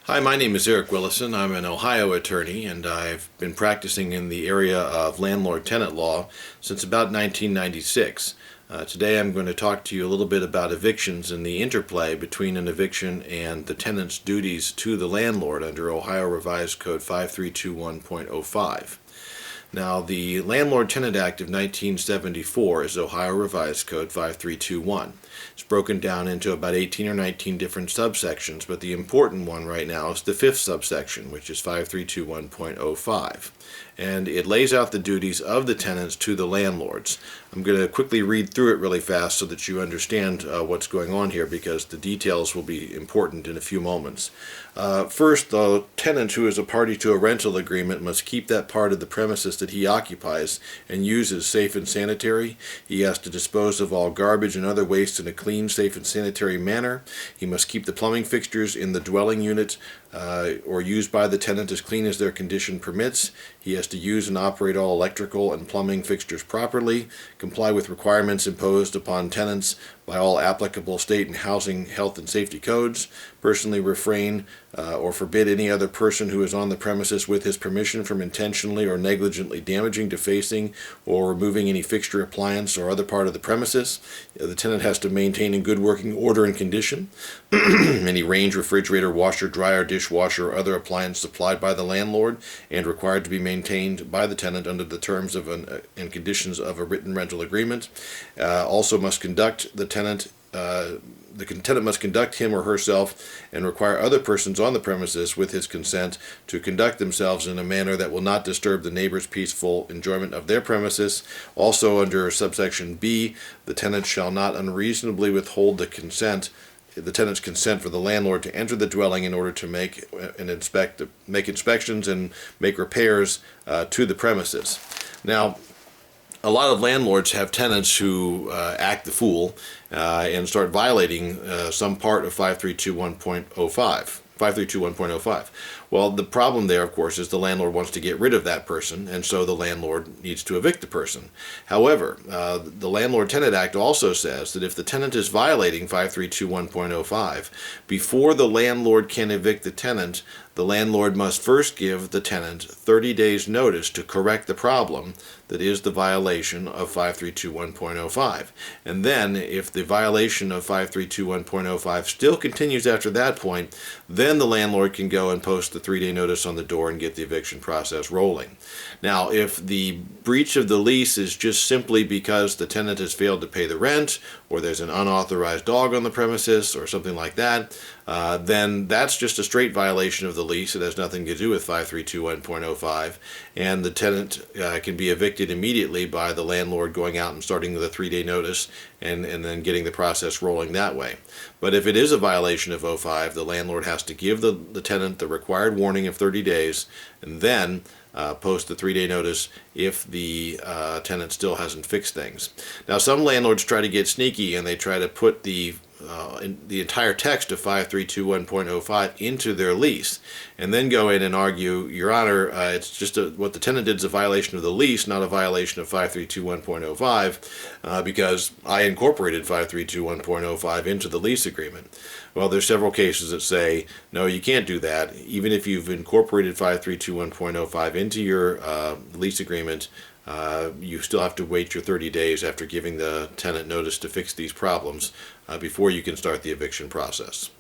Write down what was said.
Hi, my name is Eric Willison. I'm an Ohio attorney, and I've been practicing in the area of landlord-tenant law since about 1996. Today I'm going to talk to you a little bit about evictions and the interplay between an eviction and the tenant's duties to the landlord under Ohio Revised Code 5321.05. Now, the Landlord-Tenant Act of 1974 is Ohio Revised Code 5321. It's broken down into about 18 or 19 different subsections, but the important one right now is the fifth subsection, which is 5321.05. And it lays out the duties of the tenants to the landlords. I'm going to quickly read through it really fast so that you understand what's going on here, because the details will be important in a few moments. First, the tenant who is a party to a rental agreement must keep that part of the premises that he occupies and uses safe and sanitary. He has to dispose of all garbage and other waste in a clean, safe, and sanitary manner. He must keep the plumbing fixtures in the dwelling unit or used by the tenant as clean as their condition permits. He has to use and operate all electrical and plumbing fixtures properly, comply with requirements imposed upon tenants by all applicable state and housing, health, and safety codes, personally refrain or forbid any other person who is on the premises with his permission from intentionally or negligently damaging, defacing, or removing any fixture, appliance, or other part of the premises. The tenant has to maintain in good working order and condition any range, refrigerator, washer, dryer, dishwasher, or other appliance supplied by the landlord and required to be maintained by the tenant under the terms of and conditions of a written rental agreement. Also must conduct the tenant must conduct him or herself and require other persons on the premises with his consent to conduct themselves in a manner that will not disturb the neighbor's peaceful enjoyment of their premises. Also under subsection B, the tenant shall not unreasonably withhold the tenant's consent for the landlord to enter the dwelling in order to make inspections and make repairs to the premises. Now, a lot of landlords have tenants who act the fool and start violating some part of 5321.05. Well, the problem there, of course, is the landlord wants to get rid of that person, and so the landlord needs to evict the person. However, the Landlord-Tenant Act also says that if the tenant is violating 5321.05, before the landlord can evict the tenant, the landlord must first give the tenant 30 days notice to correct the problem that is the violation of 5321.05. And then, if the violation of 5321.05 still continues after that point, then the landlord can go and post the 3-day notice on the door and get the eviction process rolling. Now, if the breach of the lease is just simply because the tenant has failed to pay the rent, or there's an unauthorized dog on the premises, or something like that, then that's just a straight violation of the lease. It has nothing to do with 5321.05, and the tenant can be evicted immediately by the landlord going out and starting the 3-day notice and then getting the process rolling that way. But if it is a violation of 05, the landlord has to give the tenant the required warning of 30 days and then post the 3-day notice if the tenant still hasn't fixed things. Now, some landlords try to get sneaky and they try to put the entire text of 5321.05 into their lease and then go in and argue, Your Honor, it's just what the tenant did is a violation of the lease, not a violation of 5321.05 because I incorporated 5321.05 into the lease agreement. Well, there's several cases that say, no, you can't do that. Even if you've incorporated 5321.05 into your lease agreement, you still have to wait your 30 days after giving the tenant notice to fix these problems before you can start the eviction process.